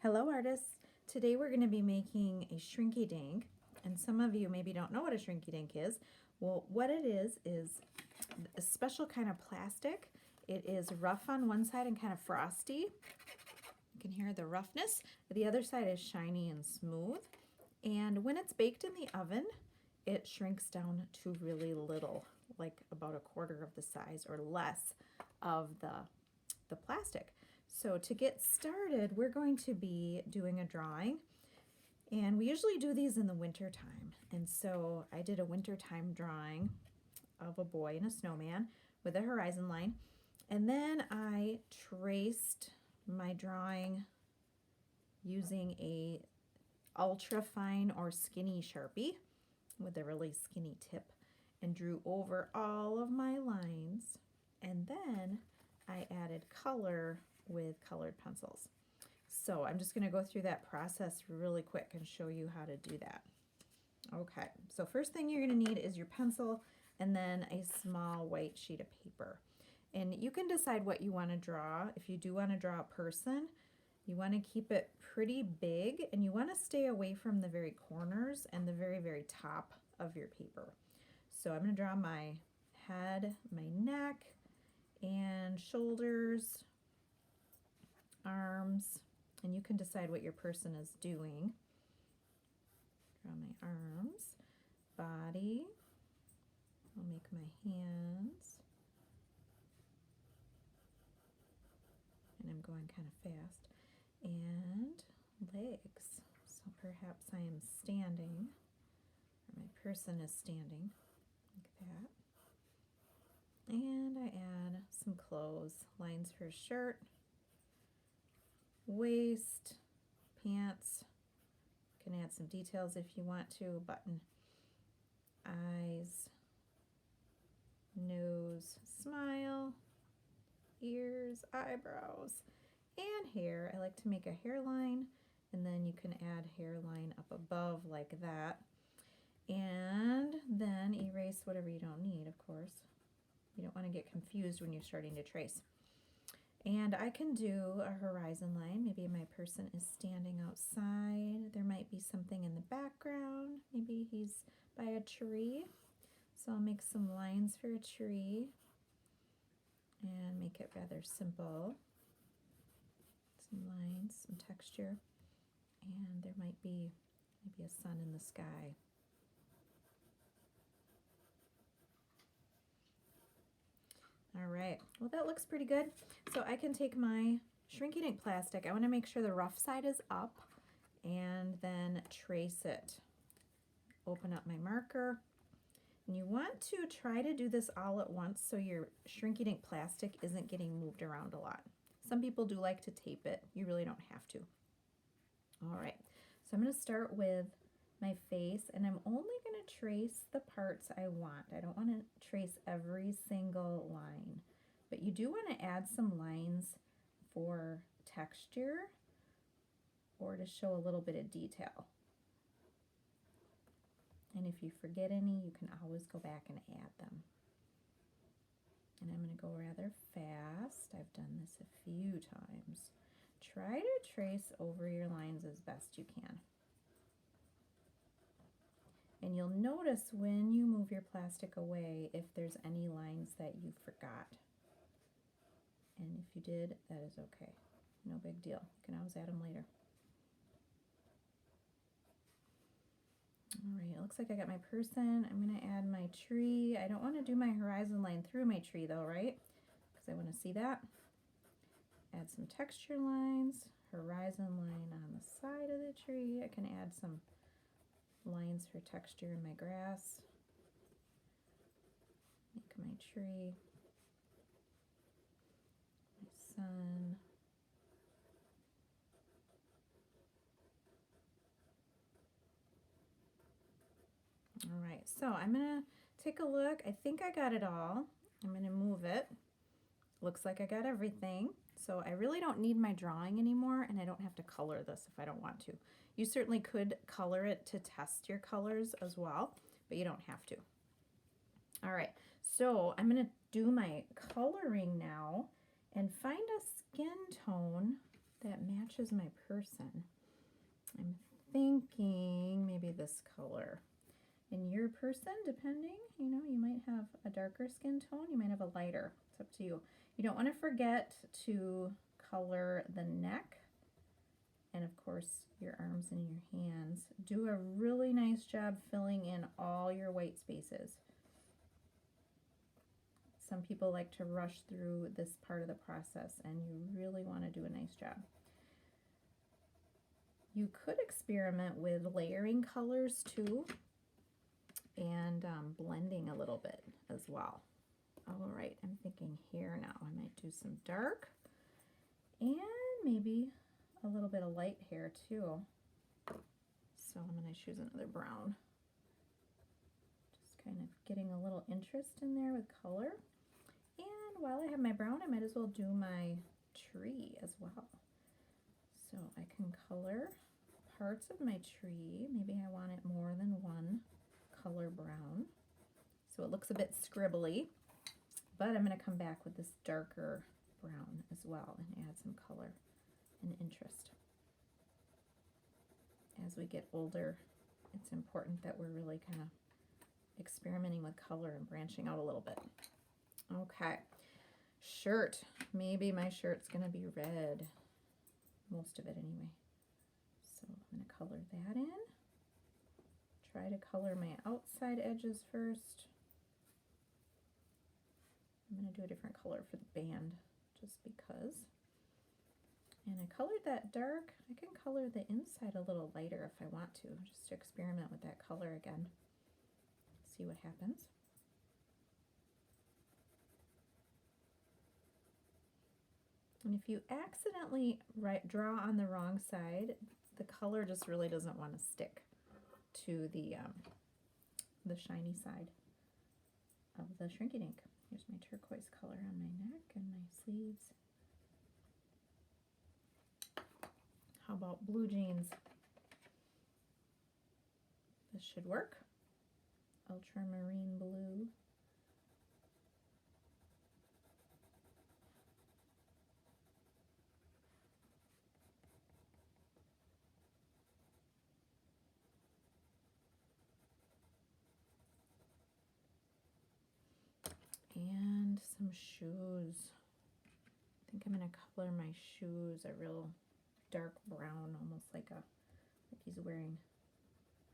Hello artists! Today we're going to be making a Shrinky Dink, and some of you maybe don't know what a Shrinky Dink is. Well, what it is a special kind of plastic. It is rough on one side and kind of frosty. You can hear the roughness. The other side is shiny and smooth. And when it's baked in the oven, it shrinks down to really little, like about a quarter of the size or less of the plastic. So to get started, we're going to be doing a drawing, and we usually do these in the winter time. And so I did a wintertime drawing of a boy and a snowman with a horizon line, and then I traced my drawing using a ultra fine or skinny Sharpie with a really skinny tip and drew over all of my lines, and then I added color with colored pencils. So I'm just going to go through that process really quick and show you how to do that. Okay, so first thing you're going to need is your pencil and then a small white sheet of paper. And you can decide what you want to draw. If you do want to draw a person, you want to keep it pretty big, and you want to stay away from the very corners and the very, very top of your paper. So I'm going to draw my head, my neck, and shoulders, arms, and you can decide what your person is doing. Draw my arms, body, I'll make my hands, and I'm going kind of fast, and legs. So perhaps I am standing, or my person is standing, like that. And I add some clothes, lines for shirt, waist, pants. You can add some details if you want to, button, eyes, nose, smile, ears, eyebrows, and hair. I like to make a hairline, and then you can add hairline up above like that. And then erase whatever you don't need, of course. You don't want to get confused when you're starting to trace. And I can do a horizon line. Maybe my person is standing outside. There might be something in the background. Maybe he's by a tree. So I'll make some lines for a tree and make it rather simple. Some lines, some texture, and there might be maybe a sun in the sky. All right, well that looks pretty good. So I can take my Shrinky Dink plastic. I want to make sure the rough side is up and then trace it. Open up my marker. And you want to try to do this all at once so your Shrinky Dink plastic isn't getting moved around a lot. Some people do like to tape it. You really don't have to. All right, so I'm going to start with my face, and I'm only going to trace the parts I want. I don't want to trace every single line, but you do want to add some lines for texture or to show a little bit of detail. And if you forget any, you can always go back and add them. And I'm going to go rather fast. I've done this a few times. Try to trace over your lines as best you can. And you'll notice when you move your plastic away if there's any lines that you forgot. And if you did, that is okay. No big deal. You can always add them later. All right, it looks like I got my person. I'm going to add my tree. I don't want to do my horizon line through my tree though, right? Because I want to see that. Add some texture lines, horizon line on the side of the tree. I can add some lines for texture in my grass. Make my tree, my sun. All right, so I'm gonna take a look. I think I got it all. I'm gonna move it. Looks like I got everything. So I really don't need my drawing anymore, and I don't have to color this if I don't want to. You certainly could color it to test your colors as well, but you don't have to. All right, so I'm gonna do my coloring now and find a skin tone that matches my person. I'm thinking maybe this color. In your person, depending, you know, you might have a darker skin tone, you might have a lighter. It's up to you. You don't want to forget to color the neck and of course your arms and your hands. Do a really nice job filling in all your white spaces. Some people like to rush through this part of the process, and you really want to do a nice job. You could experiment with layering colors too, and blending a little bit as well. All right, I'm thinking here now. I might do some dark and maybe a little bit of light here too. So I'm going to choose another brown. Just kind of getting a little interest in there with color. And while I have my brown, I might as well do my tree as well. So I can color parts of my tree. Maybe I want it more than one color brown. So it looks a bit scribbly, but I'm going to come back with this darker brown as well and add some color and interest. As we get older, it's important that we're really kind of experimenting with color and branching out a little bit. Okay, shirt. Maybe my shirt's going to be red. Most of it anyway. So I'm going to color that in. Try to color my outside edges first. I'm going to do a different color for the band just because. And I colored that dark. I can color the inside a little lighter if I want to, just to experiment with that color again. See what happens. And if you accidentally draw on the wrong side, the color just really doesn't want to stick to the shiny side of the Shrinky Dink. Here's my turquoise color on my neck and my sleeves. How about blue jeans? This should work. Ultramarine blue. And some shoes. I think I'm going to color my shoes a real dark brown, almost like he's wearing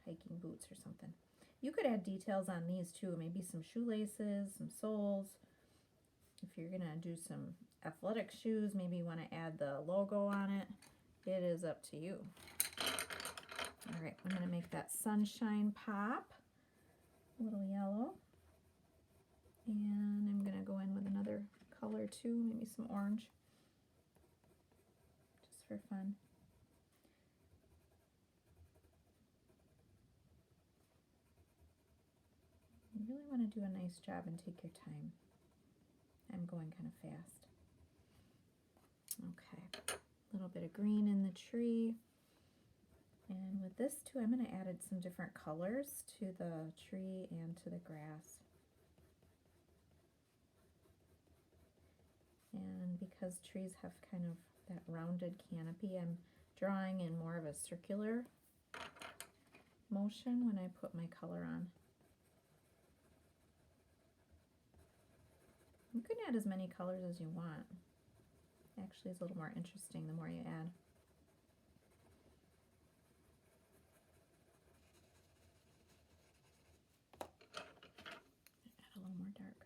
hiking boots or something. You could add details on these too, maybe some shoelaces, some soles. If you're going to do some athletic shoes, maybe you want to add the logo on it. It is up to you. All right, I'm going to make that sunshine pop, a little yellow. And I'm going to go in with another color too, maybe some orange, just for fun. You really want to do a nice job and take your time. I'm going kind of fast. Okay, a little bit of green in the tree. And with this too, I'm going to add some different colors to the tree and to the grass. And because trees have kind of that rounded canopy, I'm drawing in more of a circular motion when I put my color on. You can add as many colors as you want. Actually, it's a little more interesting the more you add. Add a little more dark.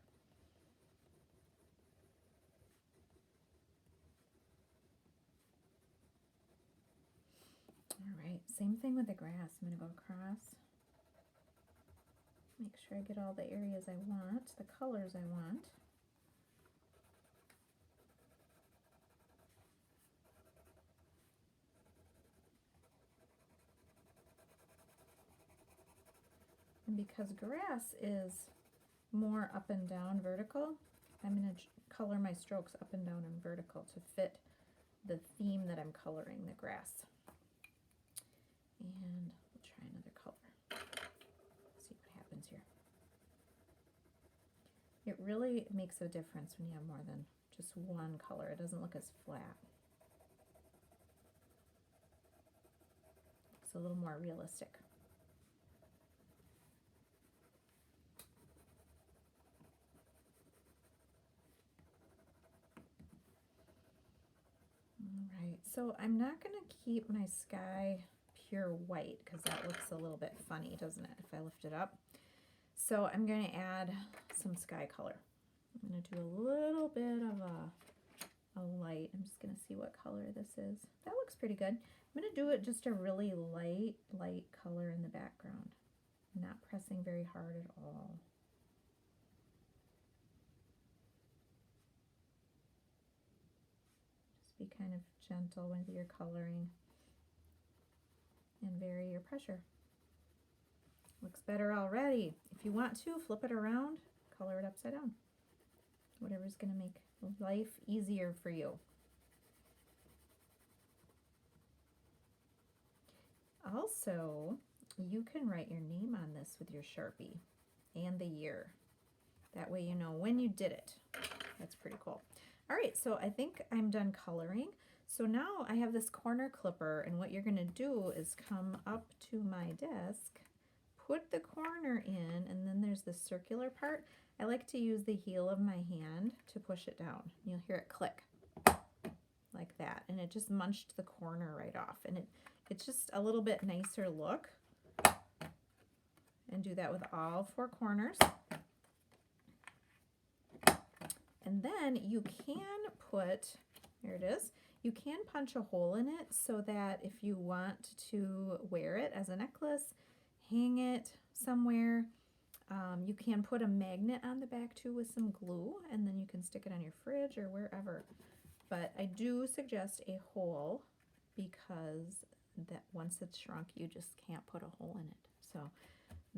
Alright, same thing with the grass. I'm going to go across. Make sure I get all the areas I want, the colors I want. And because grass is more up and down vertical, I'm going to color my strokes up and down and vertical to fit the theme that I'm coloring, the grass. And we'll try another color. See what happens here. It really makes a difference when you have more than just one color. It doesn't look as flat. a little more realistic. All right, so I'm not going to keep my sky pure white because that looks a little bit funny, doesn't it, if I lift it up? So I'm going to add some sky color. I'm going to do a little bit of a light. I'm just going to see what color this is. That looks pretty good. I'm going to do it just a really light color in the background. Not pressing very hard at all. Just be kind of gentle with your coloring and vary your pressure. Looks better already. If you want to, flip it around, color it upside down. Whatever's going to make life easier for you. Also, you can write your name on this with your Sharpie and the year. That way you know when you did it. That's pretty cool. All right, so I think I'm done coloring. So now I have this corner clipper, and what you're going to do is come up to my desk, put the corner in, and then there's this circular part. I like to use the heel of my hand to push it down. You'll hear it click like that, and it just munched the corner right off, and it's just a little bit nicer look. And do that with all 4 corners. And then you can put, there it is, you can punch a hole in it so that if you want to wear it as a necklace, hang it somewhere, you can put a magnet on the back too with some glue, and then you can stick it on your fridge or wherever. But I do suggest a hole because that once it's shrunk, you just can't put a hole in it. So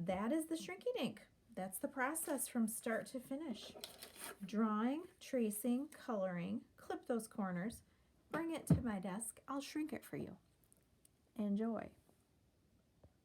that is the Shrinky Dink. That's the process from start to finish. Drawing, tracing, coloring, clip those corners, bring it to my desk. I'll shrink it for you. Enjoy.